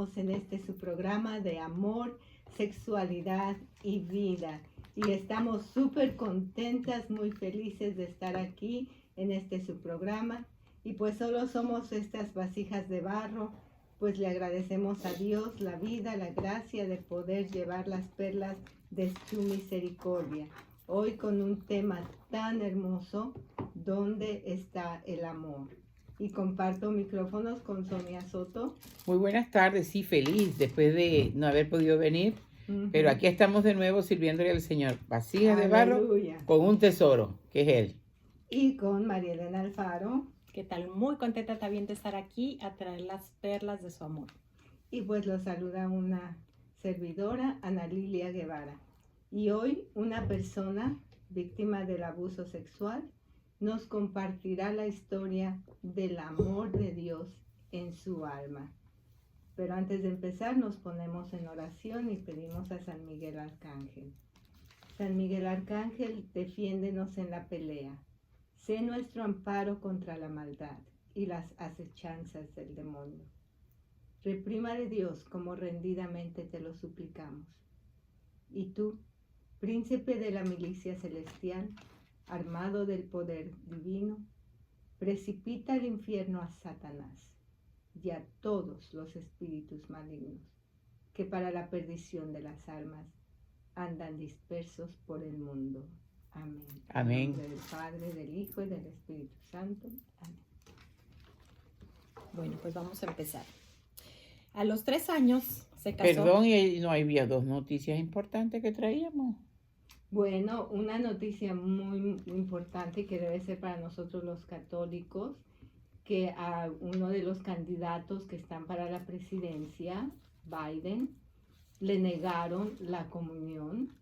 estamos en su programa de amor, sexualidad y vida. Y estamos súper contentas, muy felices de estar aquí en su programa. Y pues solo somos estas vasijas de barro, pues le agradecemos a Dios la vida, la gracia de poder llevar las perlas de su misericordia. Hoy con un tema tan hermoso, ¿dónde está el amor? Y comparto micrófonos con Sonia Soto. Muy buenas tardes, sí, feliz después de no haber podido venir, pero aquí estamos de nuevo sirviéndole al Señor. Vasijas de barro con un tesoro, que es Él. Y con María Elena Alfaro. ¿Qué tal? Muy contenta también de estar aquí a traer las perlas de su amor. Y pues los saluda una servidora, Ana Lilia Guevara. Y hoy una persona víctima del abuso sexual nos compartirá la historia del amor de Dios en su alma. Pero antes de empezar nos ponemos en oración y pedimos a San Miguel Arcángel. San Miguel Arcángel, defiéndenos en la pelea. Sé nuestro amparo contra la maldad y las acechanzas del demonio. Reprímale Dios como rendidamente te lo suplicamos. Y tú, príncipe de la milicia celestial, armado del poder divino, precipita al infierno a Satanás y a todos los espíritus malignos que para la perdición de las almas andan dispersos por el mundo. Amén. Amén. En nombre del Padre, del Hijo y del Espíritu Santo. Amén. Bueno, pues vamos a empezar. A los 3 años se casó. Perdón, y no había 2 noticias importantes que traíamos. Bueno, una noticia muy importante que debe ser para nosotros los católicos, que a uno de los candidatos que están para la presidencia, Biden, le negaron la comunión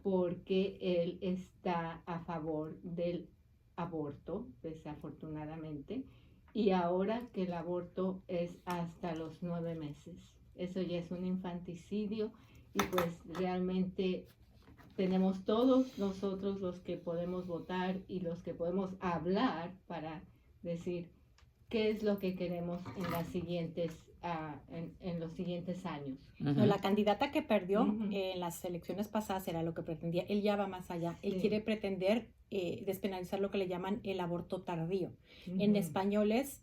porque él está a favor del aborto, desafortunadamente, y ahora que el aborto es hasta los 9 meses. Eso ya es un infanticidio y pues realmente tenemos todos nosotros los que podemos votar y los que podemos hablar para decir qué es lo que queremos en las siguientes en los siguientes años. No, la candidata que perdió en las elecciones pasadas era lo que pretendía. Él ya va más allá. Él quiere pretender despenalizar lo que le llaman el aborto tardío. En español es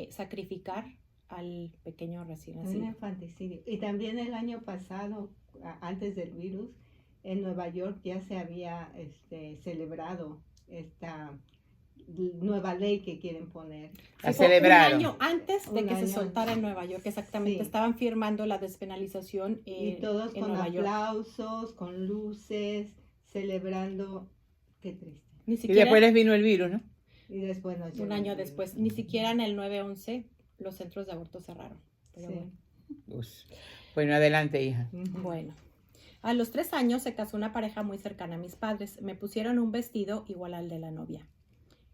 sacrificar al pequeño recién nacido. Un infanticidio. Y también el año pasado, antes del virus, en Nueva York ya se había celebrado esta nueva ley que quieren poner. La celebraron. Un año antes de que se soltara en Nueva York, exactamente. Sí. Estaban firmando la despenalización y todos en con Nueva aplausos, York. con luces, celebrando. Qué triste. Ni siquiera, y después les vino el virus, ¿no? Y después nos un año después. Ni siquiera en el 9/11 los centros de aborto cerraron. Pero sí. Bueno, adelante, hija. Bueno. A los 3 años se casó una pareja muy cercana a mis padres. Me pusieron un vestido igual al de la novia.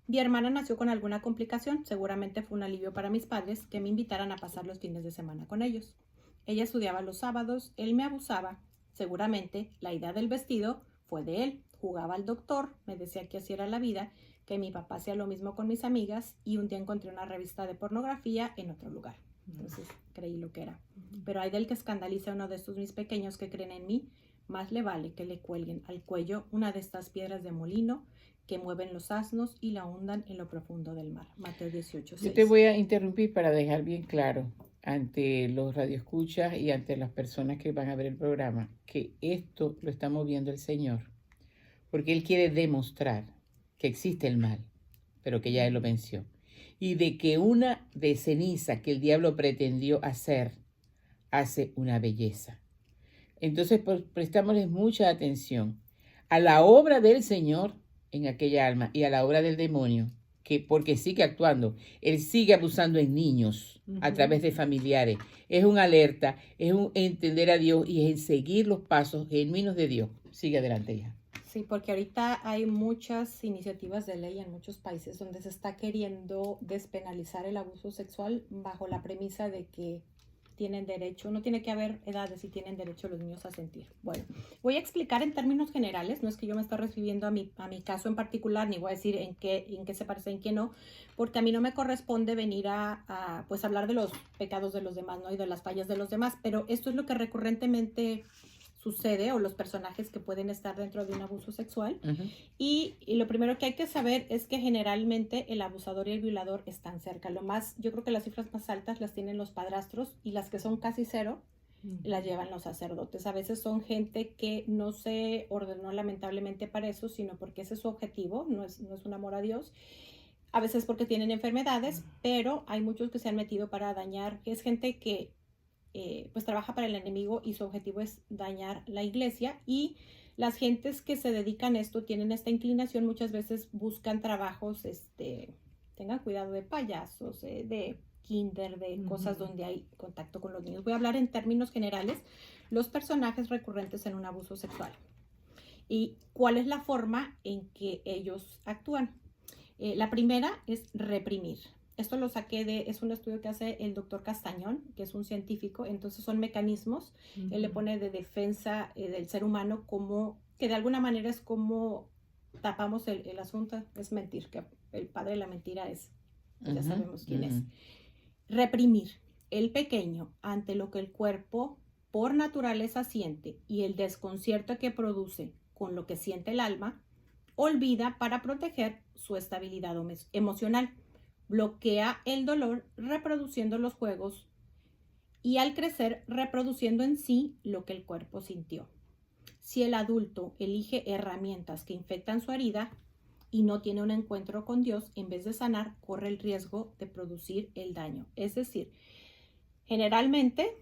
Mi hermana nació con alguna complicación. Seguramente fue un alivio para mis padres que me invitaran a pasar los fines de semana con ellos. Ella estudiaba los sábados, él me abusaba. Seguramente la idea del vestido fue de él. Jugaba al doctor, me decía que así era la vida, que mi papá hacía lo mismo con mis amigas y un día encontré una revista de pornografía en otro lugar. Entonces creí lo que era. Pero hay del que escandalice a uno de estos mis pequeños que creen en mí, más le vale que le cuelguen al cuello una de estas piedras de molino que mueven los asnos y la hundan en lo profundo del mar. Mateo 18:6. Yo te voy a interrumpir para dejar bien claro ante los radioescuchas y ante las personas que van a ver el programa que esto lo está moviendo el Señor, porque Él quiere demostrar que existe el mal, pero que ya Él lo venció. Y de que una de ceniza que el diablo pretendió hacer, hace una belleza. Entonces, prestámosles mucha atención a la obra del Señor en aquella alma y a la obra del demonio, que porque sigue actuando, él sigue abusando en niños a través de familiares. Es una alerta, es un entender a Dios y es en seguir los pasos genuinos de Dios. Sigue adelante, hija. Sí, porque ahorita hay muchas iniciativas de ley en muchos países donde se está queriendo despenalizar el abuso sexual bajo la premisa de que tienen derecho, no tiene que haber edades si tienen derecho los niños a sentir. Bueno, voy a explicar en términos generales, no es que yo me esté refiriendo a mi caso en particular, ni voy a decir en qué se parece, en qué no, porque a mí no me corresponde venir a pues hablar de los pecados de los demás, ¿no? Y de las fallas de los demás, pero esto es lo que recurrentemente sucede o los personajes que pueden estar dentro de un abuso sexual. Y lo primero que hay que saber es que generalmente el abusador y el violador están cerca. Yo creo que las cifras más altas las tienen los padrastros y las que son casi cero las llevan los sacerdotes. A veces son gente que no se ordenó lamentablemente para eso, sino porque ese es su objetivo, no es un amor a Dios. A veces porque tienen enfermedades, pero hay muchos que se han metido para dañar. Es gente que pues trabaja para el enemigo y su objetivo es dañar la iglesia, y las gentes que se dedican a esto tienen esta inclinación, muchas veces buscan trabajos, tengan cuidado, de payasos, de kinder, de cosas donde hay contacto con los niños. Voy a hablar en términos generales, los personajes recurrentes en un abuso sexual y cuál es la forma en que ellos actúan. La primera es reprimir. Esto lo saqué es un estudio que hace el doctor Castañón, que es un científico. Entonces son mecanismos, él le pone de defensa del ser humano, como que de alguna manera es como tapamos el asunto, es mentir, que el padre de la mentira es, ya sabemos quién es. Reprimir el pequeño ante lo que el cuerpo por naturaleza siente y el desconcierto que produce con lo que siente el alma, olvida para proteger su estabilidad emocional. Bloquea el dolor reproduciendo los juegos y al crecer reproduciendo en sí lo que el cuerpo sintió. Si el adulto elige herramientas que infectan su herida y no tiene un encuentro con Dios, en vez de sanar, corre el riesgo de producir el daño. Es decir, generalmente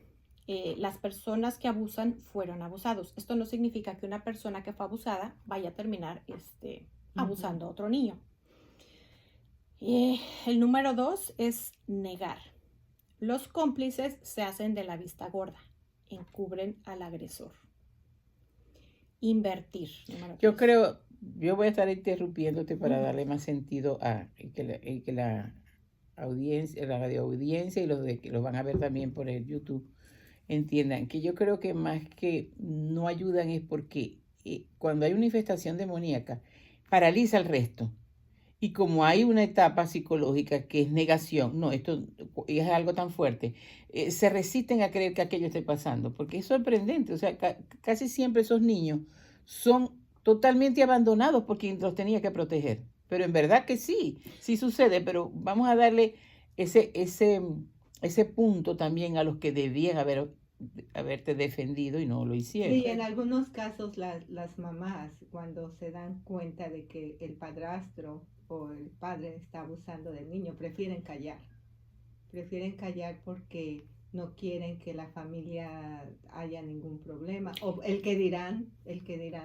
las personas que abusan fueron abusados. Esto no significa que una persona que fue abusada vaya a terminar abusando a otro niño. El número 2 es negar. Los cómplices se hacen de la vista gorda, encubren al agresor. Invertir. Yo voy a estar interrumpiéndote para darle más sentido a que la audiencia, la radioaudiencia y los que los van a ver también por el YouTube entiendan que yo creo que más que no ayudan es porque cuando hay una infestación demoníaca paraliza el resto. Y como hay una etapa psicológica que es negación, no, esto es algo tan fuerte, se resisten a creer que aquello esté pasando, porque es sorprendente. O sea, casi siempre esos niños son totalmente abandonados por quien los tenía que proteger. Pero en verdad que sí sucede, pero vamos a darle ese punto también a los que debían haberte defendido y no lo hicieron. Sí, en algunos casos las mamás, cuando se dan cuenta de que el padrastro o el padre está abusando del niño, prefieren callar porque no quieren que la familia haya ningún problema, o el que dirán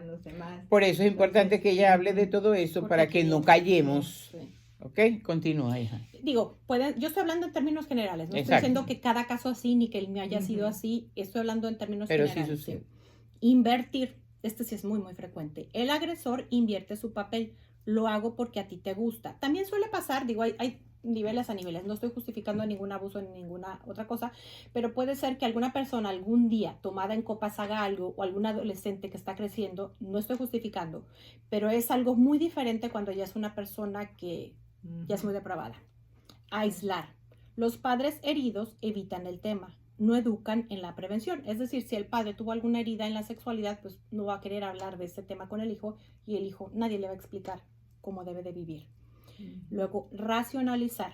los demás. Por eso es importante que ella hable de todo eso, para que no callemos. Sí. ¿Ok? Continúa, hija. Yo estoy hablando en términos generales, no estoy diciendo que cada caso así, ni que el mío haya sido así, estoy hablando en términos generales. Pero sí sucede. Sí. Invertir, sí es muy, muy frecuente. El agresor invierte su papel. Lo hago porque a ti te gusta. También suele pasar, hay niveles a niveles. No estoy justificando ningún abuso ni ninguna otra cosa, pero puede ser que alguna persona algún día tomada en copas haga algo, o algún adolescente que está creciendo, no estoy justificando, pero es algo muy diferente cuando ya es una persona que ya es muy depravada. Aislar. Los padres heridos evitan el tema, no educan en la prevención. Es decir, si el padre tuvo alguna herida en la sexualidad, pues no va a querer hablar de este tema con el hijo, y el hijo nadie le va a explicar cómo debe de vivir. Luego, racionalizar.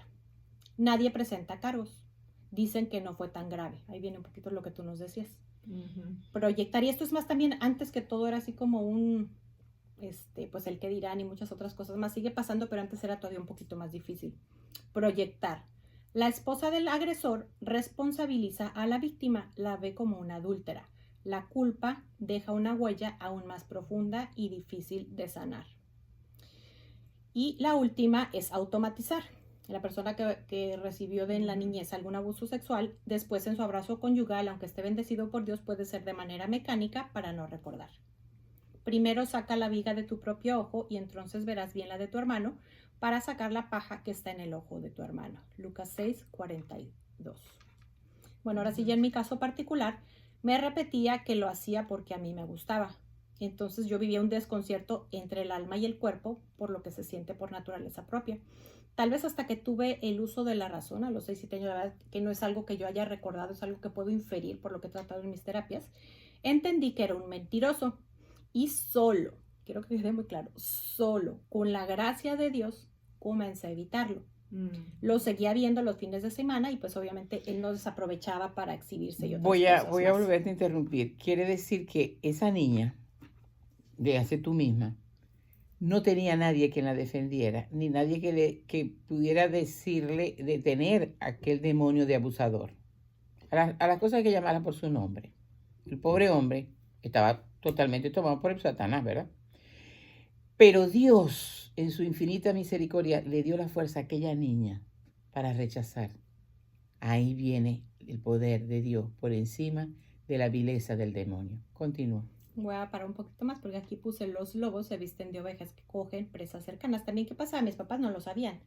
Nadie presenta cargos. Dicen que no fue tan grave. Ahí viene un poquito lo que tú nos decías. Proyectar, y esto es más también, antes que todo era así como pues el que dirán y muchas otras cosas más. Sigue pasando, pero antes era todavía un poquito más difícil. Proyectar. La esposa del agresor responsabiliza a la víctima, la ve como una adúltera. La culpa deja una huella aún más profunda y difícil de sanar. Y la última es automatizar. La persona que recibió en la niñez algún abuso sexual, después en su abrazo conyugal, aunque esté bendecido por Dios, puede ser de manera mecánica para no recordar. Primero saca la viga de tu propio ojo y entonces verás bien la de tu hermano, para sacar la paja que está en el ojo de tu hermano. Lucas 6:42. Bueno, ahora sí, ya en mi caso particular, me repetía que lo hacía porque a mí me gustaba. Entonces yo vivía un desconcierto entre el alma y el cuerpo por lo que se siente por naturaleza propia. Tal vez hasta que tuve el uso de la razón a los 6, 7 años, la verdad que no es algo que yo haya recordado, es algo que puedo inferir por lo que he tratado en mis terapias, entendí que era un mentiroso y solo, quiero que quede muy claro, solo con la gracia de Dios comencé a evitarlo. Lo seguía viendo los fines de semana y pues obviamente él no desaprovechaba para exhibirse y otras Voy a cosas más. volverte a interrumpir. Quiere decir que esa niña, véase tú misma, no tenía nadie que la defendiera, ni nadie que pudiera decirle, detener a aquel demonio de abusador. A las cosas hay que llamarlas por su nombre. El pobre hombre estaba totalmente tomado por el Satanás, ¿verdad? Pero Dios, en su infinita misericordia, le dio la fuerza a aquella niña para rechazar. Ahí viene el poder de Dios por encima de la vileza del demonio. Continúa. Voy a parar un poquito más porque aquí puse los lobos se visten de ovejas que cogen presas cercanas. También, ¿qué pasa? Mis papás no lo sabían.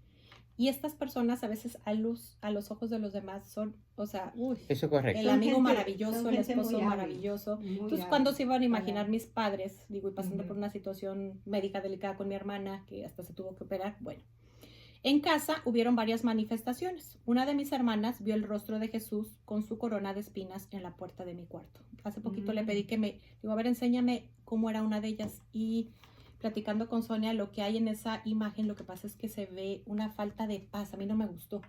Y estas personas a veces a los ojos de los demás son, o sea, uy, Eso es correcto. el amigo maravilloso, el esposo maravilloso. Entonces, hábil cuando se iban a imaginar para- mis padres, digo, y pasando Ujú. por una situación médica delicada con mi hermana, que hasta se tuvo que operar, bueno. En casa hubieron varias manifestaciones. Una de mis hermanas vio el rostro de Jesús con su corona de espinas en la puerta de mi cuarto. Hace poquito le pedí que digo, a ver, enséñame cómo era una de ellas. Y platicando con Sonia, lo que hay en esa imagen, lo que pasa es que se ve una falta de paz. A mí no me gustó.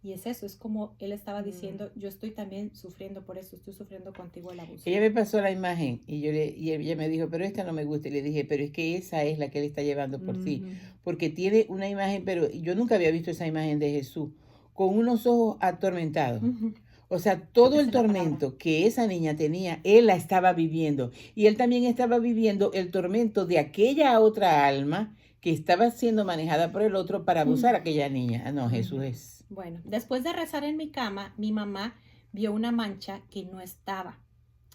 Y es eso, es como él estaba diciendo, yo estoy también sufriendo por eso, estoy sufriendo contigo el abuso. Ella me pasó la imagen y ella me dijo, pero esta no me gusta. Y le dije, pero es que esa es la que él está llevando por ti. Porque tiene una imagen, pero yo nunca había visto esa imagen de Jesús, con unos ojos atormentados. Ujú. O sea, todo Esa el es la tormento que esa niña tenía, él la estaba viviendo. Y él también estaba viviendo el tormento de aquella otra alma que estaba siendo manejada por el otro para abusar a aquella niña. Ah, no, Jesús es... Bueno, después de rezar en mi cama, mi mamá vio una mancha que no estaba.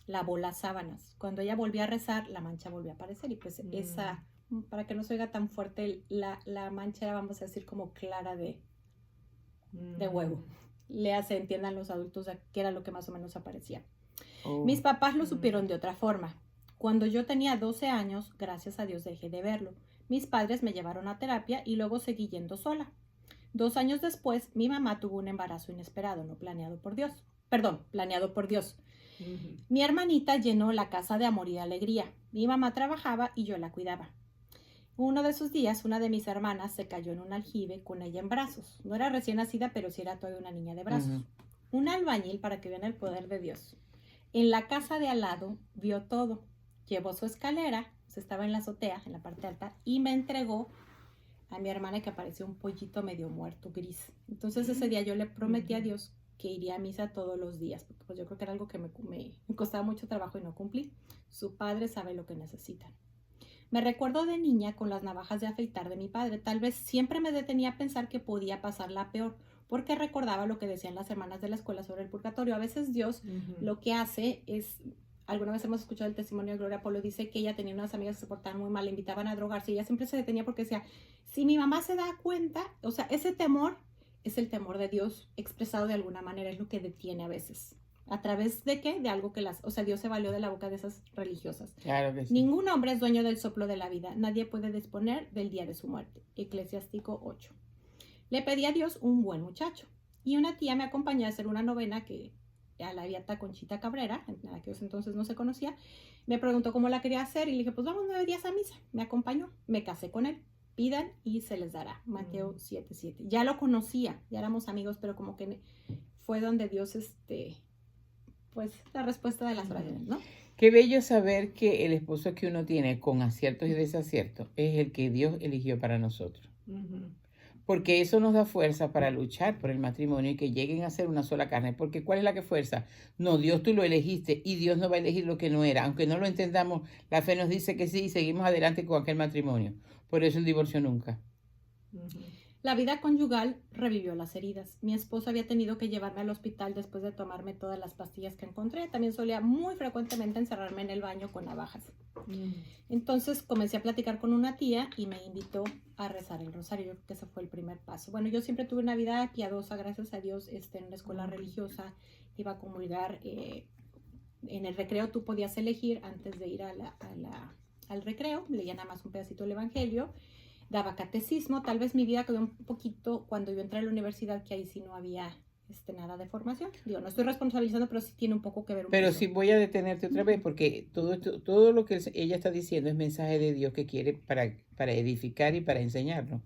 Lavó las sábanas. Cuando ella volvió a rezar, la mancha volvió a aparecer. Y pues esa, para que no se oiga tan fuerte, la mancha era, vamos a decir, como clara de huevo. Le hace, entiendan los adultos, que era lo que más o menos aparecía. Oh. Mis papás lo supieron de otra forma. Cuando yo tenía 12 años, gracias a Dios dejé de verlo. Mis padres me llevaron a terapia y luego seguí yendo sola. 2 años después, mi mamá tuvo un embarazo inesperado, no planeado por Dios. Perdón, planeado por Dios. Mi hermanita llenó la casa de amor y de alegría. Mi mamá trabajaba y yo la cuidaba. Uno de esos días, una de mis hermanas se cayó en un aljibe con ella en brazos. No era recién nacida, pero sí era todavía una niña de brazos. Un albañil, para que vean el poder de Dios. En la casa de al lado vio todo. Llevó su escalera, estaba en la azotea, en la parte alta, y me entregó a mi hermana que apareció un pollito medio muerto, gris. Entonces ese día yo le prometí a Dios que iría a misa todos los días, porque pues yo creo que era algo que me costaba mucho trabajo y no cumplí. Su padre sabe lo que necesitan. Me recuerdo de niña con las navajas de afeitar de mi padre. Tal vez siempre me detenía a pensar que podía pasarla peor, porque recordaba lo que decían las hermanas de la escuela sobre el purgatorio. A veces Dios lo que hace es... Alguna vez hemos escuchado el testimonio de Gloria Polo, dice que ella tenía unas amigas que se portaban muy mal, le invitaban a drogarse y ella siempre se detenía porque decía, si mi mamá se da cuenta, o sea, ese temor es el temor de Dios expresado de alguna manera, es lo que detiene a veces. ¿A través de qué? De algo que o sea, Dios se valió de la boca de esas religiosas. Claro que sí. Ningún hombre es dueño del soplo de la vida, nadie puede disponer del día de su muerte. Eclesiástico 8. Le pedí a Dios un buen muchacho y una tía me acompañó a hacer una novena que a la beata Conchita Cabrera, en aquellos entonces no se conocía, me preguntó cómo la quería hacer y le dije, pues vamos 9 días a misa. Me acompañó, me casé con él. Pidan y se les dará. Mateo 7:7. Ya lo conocía, ya éramos amigos, pero como que fue donde Dios, pues, la respuesta de las oraciones, ¿no? Qué bello saber que el esposo que uno tiene con aciertos y desaciertos es el que Dios eligió para nosotros. Porque eso nos da fuerza para luchar por el matrimonio y que lleguen a ser una sola carne. Porque ¿cuál es la que fuerza? No, Dios tú lo elegiste y Dios no va a elegir lo que no era. Aunque no lo entendamos, la fe nos dice que sí y seguimos adelante con aquel matrimonio. Por eso el divorcio nunca. La vida conyugal revivió las heridas. Mi esposo había tenido que llevarme al hospital después de tomarme todas las pastillas que encontré. También solía muy frecuentemente encerrarme en el baño con navajas. Entonces comencé a platicar con una tía y me invitó a rezar el rosario. Yo creo que ese fue el primer paso. Bueno, yo siempre tuve una vida piadosa, gracias a Dios, en una escuela religiosa. iba a comulgar. En el recreo tú podías elegir antes de ir al recreo, leía nada más un pedacito del Evangelio, daba catecismo. Tal vez mi vida cambió un poquito cuando yo entré a la universidad, que ahí sí no había nada de formación. Digo, no estoy responsabilizando, pero sí tiene un poco que ver. Pero sí voy a detenerte otra vez, porque todo lo que ella está diciendo es mensaje de Dios que quiere para edificar y para enseñarnos.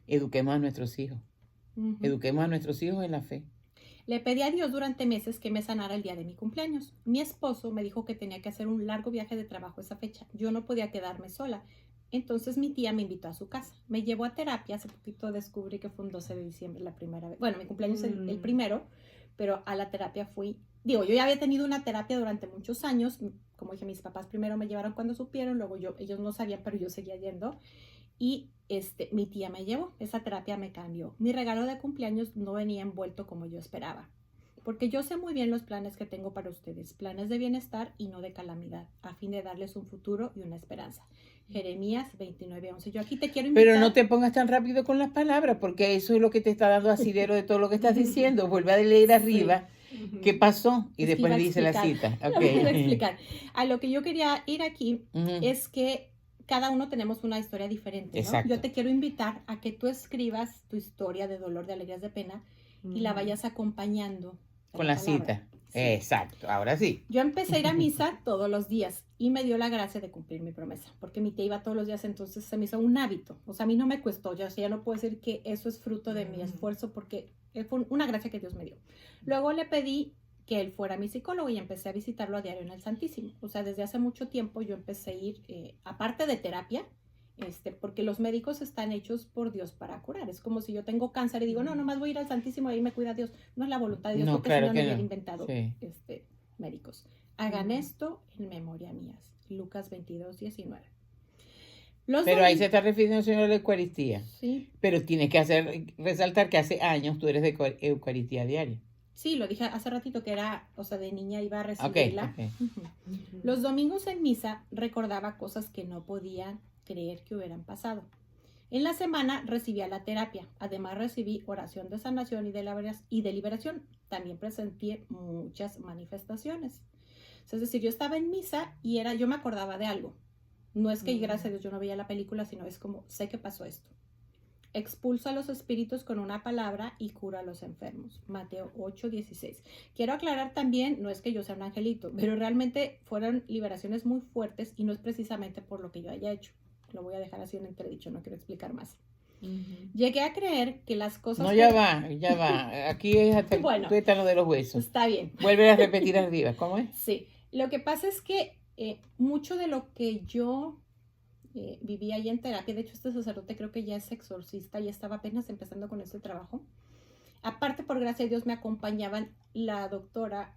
Eduquemos a nuestros hijos. Eduquemos a nuestros hijos en la fe. Le pedí a Dios durante meses que me sanara el día de mi cumpleaños. Mi esposo me dijo que tenía que hacer un largo viaje de trabajo esa fecha. Yo no podía quedarme sola. Entonces mi tía me invitó a su casa. Me llevó a terapia. Hace poquito descubrí que fue un 12 de diciembre la primera vez. Bueno, mi cumpleaños es el primero, pero a la terapia fui. Digo, yo ya había tenido una terapia durante muchos años. Como dije, mis papás primero me llevaron cuando supieron, luego ellos no sabían, pero yo seguía yendo. Y mi tía me llevó. Esa terapia me cambió. Mi regalo de cumpleaños no venía envuelto como yo esperaba, porque yo sé muy bien los planes que tengo para ustedes, planes de bienestar y no de calamidad, a fin de darles un futuro y una esperanza. Jeremías 29:11. Yo aquí te quiero invitar. Pero no te pongas tan rápido con las palabras, porque eso es lo que te está dando asidero de todo lo que estás diciendo. Vuelve a leer arriba qué pasó y después dice la cita. Okay. Voy a explicar. A lo que yo quería ir aquí es que cada uno tenemos una historia diferente, ¿no? Exacto. Yo te quiero invitar a que tú escribas tu historia de dolor, de alegrías, de pena y la vayas acompañando con la cita. Sí. Exacto, ahora sí. Yo empecé a ir a misa todos los días y me dio la gracia de cumplir mi promesa, porque mi tía iba todos los días, entonces se me hizo un hábito. O sea, a mí no me costó, ya no puedo decir que eso es fruto de mi esfuerzo, porque fue una gracia que Dios me dio. Luego le pedí que él fuera mi psicólogo y empecé a visitarlo a diario en el Santísimo. O sea, desde hace mucho tiempo yo empecé a ir, aparte de terapia, porque los médicos están hechos por Dios para curar. Es como si yo tengo cáncer y digo, no, nomás voy a ir al Santísimo y ahí me cuida Dios. No es la voluntad de Dios, no, porque claro si no, no no hubieran inventado médicos. Hagan esto en memoria mías. Lucas 22:19. Pero ahí se está refiriendo al Señor de la Eucaristía. Sí. Pero tienes que resaltar que hace años tú eres de Eucaristía diaria. Sí, lo dije hace ratito que era, o sea, de niña iba a recibirla. Okay. Los domingos en misa recordaba cosas que no podía creer que hubieran pasado. En la semana recibía la terapia. Además recibí oración de sanación y de liberación. También presenté muchas manifestaciones. Es decir, yo estaba en misa y yo me acordaba de algo. No es que, gracias a Dios, yo no veía la película, sino es como, sé que pasó esto. Expulsa a los espíritus con una palabra y cura a los enfermos. Mateo 8:16. Quiero aclarar también, no es que yo sea un angelito, pero realmente fueron liberaciones muy fuertes y no es precisamente por lo que yo haya hecho. Lo voy a dejar así en entredicho, no quiero explicar más. Llegué a creer que las cosas... No, ya va. Aquí es hasta el tuétano de los huesos. Está bien. Vuelve a repetir arriba, ¿cómo es? Sí, lo que pasa es que mucho de lo que yo viví ahí en terapia, de hecho este sacerdote creo que ya es exorcista y estaba apenas empezando con este trabajo. Aparte, por gracia de Dios, me acompañaban la doctora,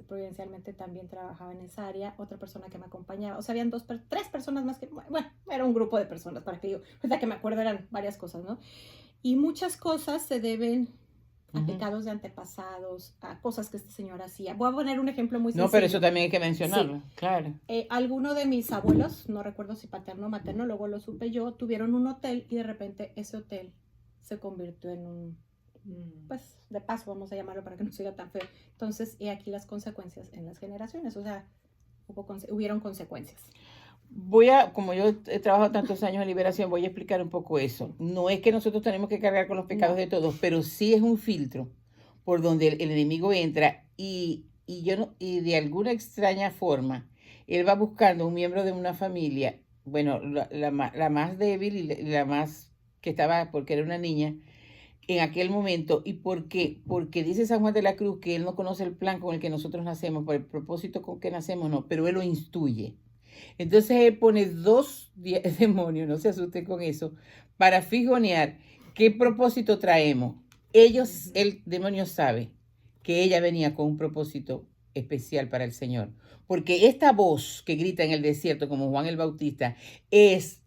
providencialmente también trabajaba en esa área, otra persona que me acompañaba, o sea, habían tres personas más que, bueno, era un grupo de personas, para que digo, ahorita que me acuerdo eran varias cosas, ¿no? Y muchas cosas se deben a pecados de antepasados, a cosas que este señor hacía. Voy a poner un ejemplo muy sencillo. No, pero eso también hay que mencionarlo, sí. Claro. Alguno de mis abuelos, no recuerdo si paterno o materno, luego lo supe yo, tuvieron un hotel y de repente ese hotel se convirtió en un, pues, de paso, vamos a llamarlo para que no siga tan feo. Entonces, he aquí las consecuencias en las generaciones, o sea, hubieron consecuencias. Como yo he trabajado tantos años en liberación, voy a explicar un poco eso. No es que nosotros tenemos que cargar con los pecados de todos, pero sí es un filtro por donde el enemigo entra y de alguna extraña forma, él va buscando un miembro de una familia, bueno, la más débil y la más que estaba, porque era una niña, en aquel momento. ¿Y por qué? Porque dice San Juan de la Cruz que él no conoce el plan con el que nosotros nacemos, por el propósito con que nacemos, no, pero él lo instruye. Entonces él pone 2 demonios, no se asusten con eso, para fijonear qué propósito traemos. El demonio sabe que ella venía con un propósito especial para el Señor. Porque esta voz que grita en el desierto, como Juan el Bautista, es: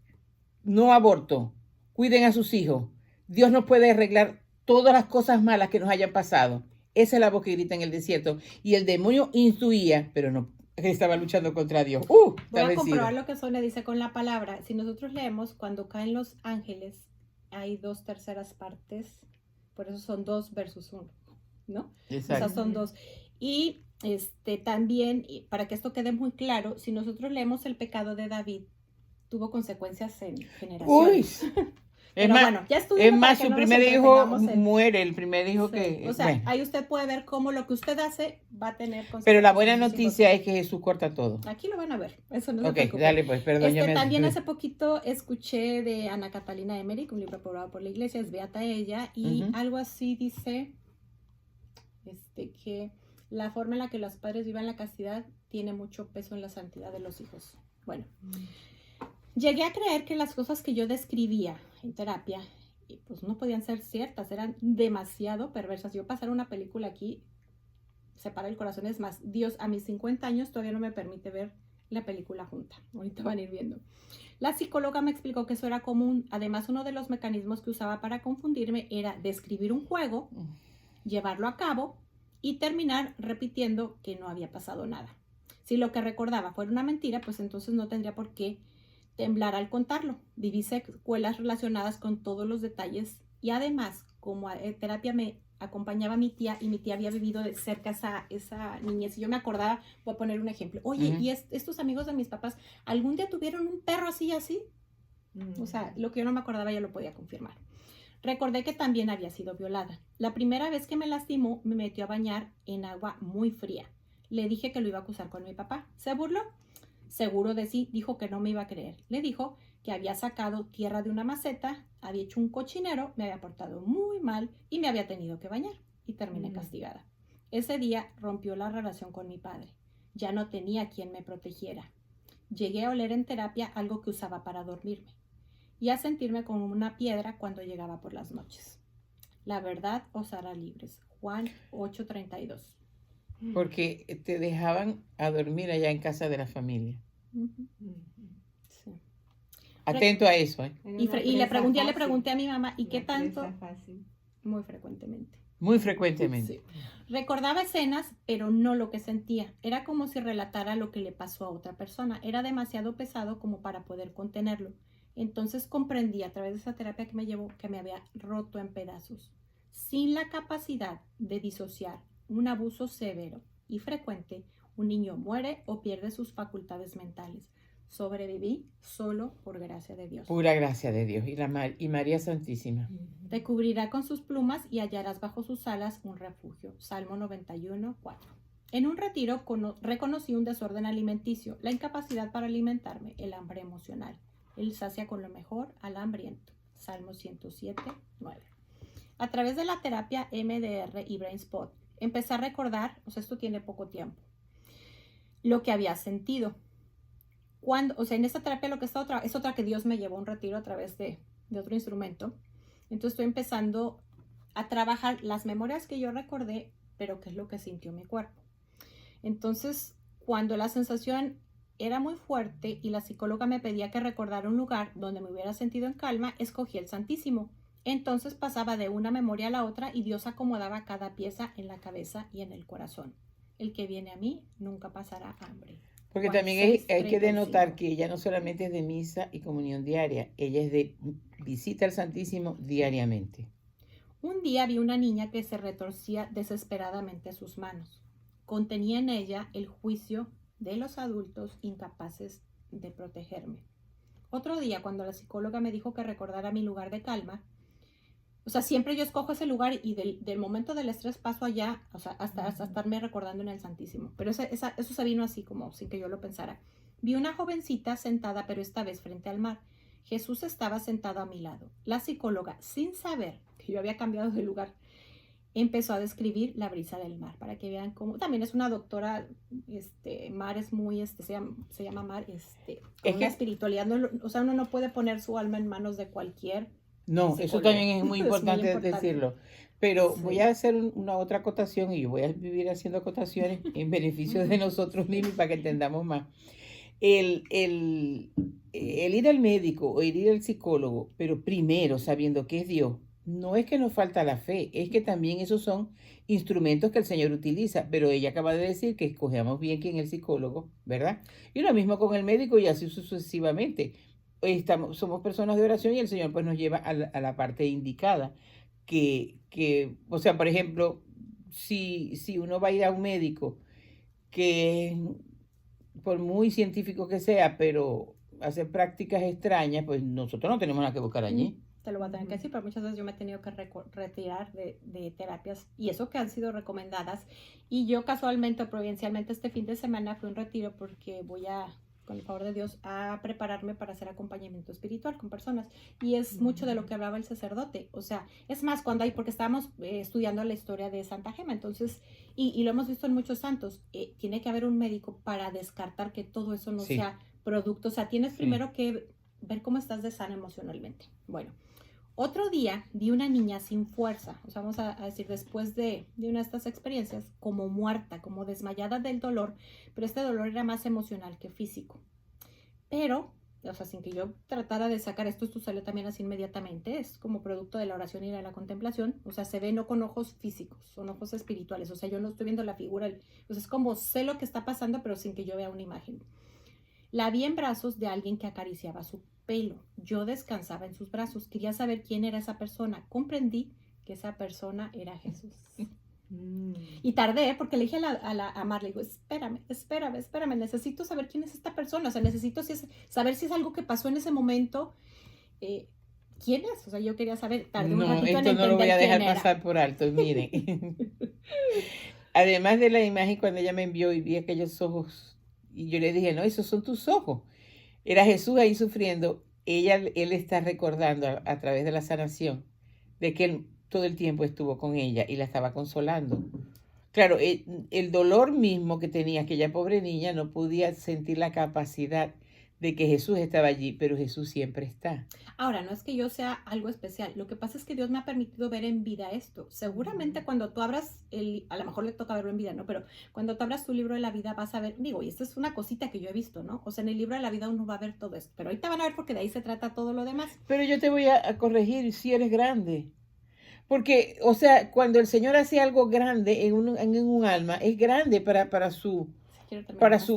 no aborto, cuiden a sus hijos. Dios nos puede arreglar todas las cosas malas que nos hayan pasado. Esa es la voz que grita en el desierto. Y el demonio instruía, pero no estaba luchando contra Dios. Voy a comprobar lo que Sonia dice con la palabra. Si nosotros leemos, cuando caen los ángeles, hay 2/3 partes. Por eso son 2 versus 1, ¿no? Exacto. O sea, son 2. Y también, y para que esto quede muy claro, si nosotros leemos el pecado de David, tuvo consecuencias en Uy, generaciones. es Pero más, bueno, ya estudiando para que su no nos primer hijo entretengamos muere, el primer hijo sí. que, O sea, bueno. ahí usted puede ver cómo lo que usted hace va a tener consecuencias. Pero la buena en sus hijos. noticia es que Jesús corta todo. Aquí lo van a ver, eso no se Ok, preocupe. dale pues, perdón, yo me También hace poquito escuché de Ana Catalina Emmerich, un libro aprobado por la iglesia, es Beata ella, y algo así dice que la forma en la que los padres vivan la castidad tiene mucho peso en la santidad de los hijos. Bueno, llegué a creer que las cosas que yo describía en terapia pues no podían ser ciertas, eran demasiado perversas. Yo pasar una película aquí se para el corazón. Es más, Dios a mis 50 años todavía no me permite ver la película junta. Ahorita van a ir viendo. La psicóloga me explicó que eso era común. Además, uno de los mecanismos que usaba para confundirme era describir un juego, llevarlo a cabo y terminar repitiendo que no había pasado nada. Si lo que recordaba fuera una mentira, pues entonces no tendría por qué temblar al contarlo. Viví secuelas relacionadas con todos los detalles y además, como terapia me acompañaba a mi tía y mi tía había vivido de cerca esa niñez y yo me acordaba, voy a poner un ejemplo, oye, ¿y estos amigos de mis papás algún día tuvieron un perro así? O sea, lo que yo no me acordaba yo lo podía confirmar. Recordé que también había sido violada. La primera vez que me lastimó me metió a bañar en agua muy fría. Le dije que lo iba a acusar con mi papá. ¿Se burló? Seguro de sí, dijo que no me iba a creer. Le dijo que había sacado tierra de una maceta, había hecho un cochinero, me había portado muy mal y me había tenido que bañar. Y terminé castigada. Ese día rompió la relación con mi padre. Ya no tenía quien me protegiera. Llegué a oler en terapia algo que usaba para dormirme y a sentirme como una piedra cuando llegaba por las noches. La verdad os hará libres. Juan 8:32. Porque te dejaban a dormir allá en casa de la familia. Sí. Atento a eso, ¿eh? Y le pregunté a mi mamá, ¿y qué tanto? Fácil. Muy frecuentemente. Muy frecuentemente. Sí. Recordaba escenas, pero no lo que sentía. Era como si relatara lo que le pasó a otra persona. Era demasiado pesado como para poder contenerlo. Entonces comprendí a través de esa terapia que me llevó que me había roto en pedazos. Sin la capacidad de disociar un abuso severo y frecuente, un niño muere o pierde sus facultades mentales. Sobreviví solo por gracia de Dios. Pura gracia de Dios y María Santísima. Te cubrirá con sus plumas y hallarás bajo sus alas un refugio. Salmo 91:4. En un retiro reconocí un desorden alimenticio, la incapacidad para alimentarme, el hambre emocional. Él sacia con lo mejor al hambriento. Salmo 107:9. A través de la terapia MDR y BrainSpot, empecé a recordar, esto tiene poco tiempo, lo que había sentido. En esta terapia lo que está es otra que Dios me llevó a un retiro a través de otro instrumento. Entonces estoy empezando a trabajar las memorias que yo recordé, pero qué es lo que sintió mi cuerpo. Entonces, cuando la sensación era muy fuerte y la psicóloga me pedía que recordara un lugar donde me hubiera sentido en calma, escogí el Santísimo. Entonces pasaba de una memoria a la otra y Dios acomodaba cada pieza en la cabeza y en el corazón. El que viene a mí nunca pasará hambre. Porque Juan también 6, hay que 35. denotar que ella no solamente es de misa y comunión diaria, ella es de visita al Santísimo diariamente. Un día vi una niña que se retorcía desesperadamente sus manos. Contenía en ella el juicio de los adultos incapaces de protegerme. Otro día, cuando la psicóloga me dijo que recordara mi lugar de calma, siempre yo escojo ese lugar y del momento del estrés paso allá, hasta estarme recordando en el Santísimo. Pero eso se vino así como sin que yo lo pensara. Vi una jovencita sentada, pero esta vez frente al mar. Jesús estaba sentado a mi lado. La psicóloga, sin saber que yo había cambiado de lugar, empezó a describir la brisa del mar, para que vean cómo, también es una doctora, Mar es muy, se llama Mar, con la espiritualidad, uno no puede poner su alma en manos de cualquier No, psicólogo. eso también es muy importante, decirlo. Pero Sí. voy a hacer una otra acotación y yo voy a vivir haciendo acotaciones en beneficio de nosotros mismos para que entendamos más. El ir al médico o ir al psicólogo, pero primero sabiendo que es Dios, no es que nos falta la fe, es que también esos son instrumentos que el Señor utiliza, pero ella acaba de decir que escogemos bien quién es el psicólogo, ¿verdad? Y lo mismo con el médico y así sucesivamente. Somos personas de oración y el Señor pues nos lleva a la parte indicada, por ejemplo, si uno va a ir a un médico que, por muy científico que sea, pero hace prácticas extrañas, pues nosotros no tenemos nada que buscar allí. Te lo voy a tener que decir, pero muchas veces yo me he tenido que retirar de terapias y eso que han sido recomendadas. Y yo casualmente o providencialmente este fin de semana fui a un retiro porque voy a, con el favor de Dios, a prepararme para hacer acompañamiento espiritual con personas. Y es mucho de lo que hablaba el sacerdote. O sea, es más, cuando hay, porque estábamos estudiando la historia de Santa Gema, entonces, y lo hemos visto en muchos santos, tiene que haber un médico para descartar que todo eso no sea producto. O sea, tienes primero que ver cómo estás de sana emocionalmente. Bueno. Otro día vi una niña sin fuerza, o sea, vamos a decir, después de una de estas experiencias, como muerta, como desmayada del dolor, pero este dolor era más emocional que físico. Pero, o sea, sin que yo tratara de sacar esto salió también así inmediatamente, es como producto de la oración y de la contemplación, o sea, se ve no con ojos físicos, son ojos espirituales, o sea, yo no estoy viendo la figura, o sea, es como sé lo que está pasando, pero sin que yo vea una imagen. La vi en brazos de alguien que acariciaba su pelo. Yo descansaba en sus brazos. Quería saber quién era esa persona. Comprendí que esa persona era Jesús. Y tardé porque le dije a Mar, le digo, espérame, necesito saber quién es esta persona. O sea, necesito saber si es algo que pasó en ese momento. ¿Quién es? O sea, yo quería saber. Tardé un ratito en esto no lo voy a dejar quién pasar era. por alto, miren. Además de la imagen, cuando ella me envió y vi aquellos ojos, y yo le dije, no, esos son tus ojos. Era Jesús ahí sufriendo. Él está recordando a través de la sanación de que él todo el tiempo estuvo con ella y la estaba consolando. Claro, el dolor mismo que tenía aquella pobre niña no podía sentir la capacidad de que Jesús estaba allí, pero Jesús siempre está. Ahora, no es que yo sea algo especial, lo que pasa es que Dios me ha permitido ver en vida esto. Seguramente cuando tú abras, a lo mejor le toca verlo en vida, ¿no? Pero cuando tú abras tu libro de la vida vas a ver, digo, y esta es una cosita que yo he visto, ¿no? O sea, en el libro de la vida uno va a ver todo esto, pero ahorita van a ver porque de ahí se trata todo lo demás. Pero yo te voy a corregir si eres grande. Porque, o sea, cuando el Señor hace algo grande en un alma, es grande para su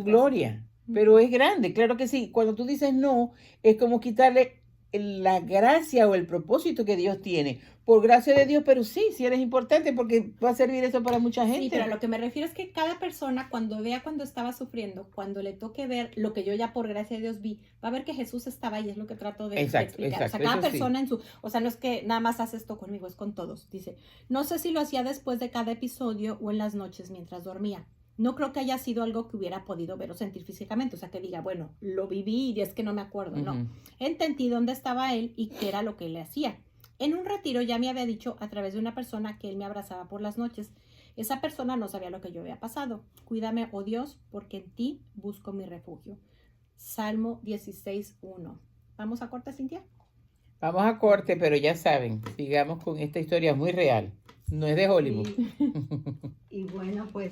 gloria. Pero es grande, claro que sí. Cuando tú dices no, es como quitarle la gracia o el propósito que Dios tiene. Por gracia de Dios, pero sí eres importante porque va a servir eso para mucha gente. Sí, pero a lo que me refiero es que cada persona cuando vea cuando estaba sufriendo, cuando le toque ver lo que yo ya por gracia de Dios vi, va a ver que Jesús estaba ahí, es lo que trato de explicar. Exacto, o sea, cada persona o sea, no es que nada más hace esto conmigo, es con todos. Dice, no sé si lo hacía después de cada episodio o en las noches mientras dormía. No creo que haya sido algo que hubiera podido ver o sentir físicamente, o sea, que diga, bueno, lo viví y es que no me acuerdo, no. Entendí dónde estaba él y qué era lo que él le hacía. En un retiro ya me había dicho a través de una persona que él me abrazaba por las noches. Esa persona no sabía lo que yo había pasado. Cuídame, oh Dios, porque en ti busco mi refugio. Salmo 16:1. ¿Vamos a corte, Cintia? Vamos a corte, pero ya saben, sigamos con esta historia muy real. No es de Hollywood. Y bueno, pues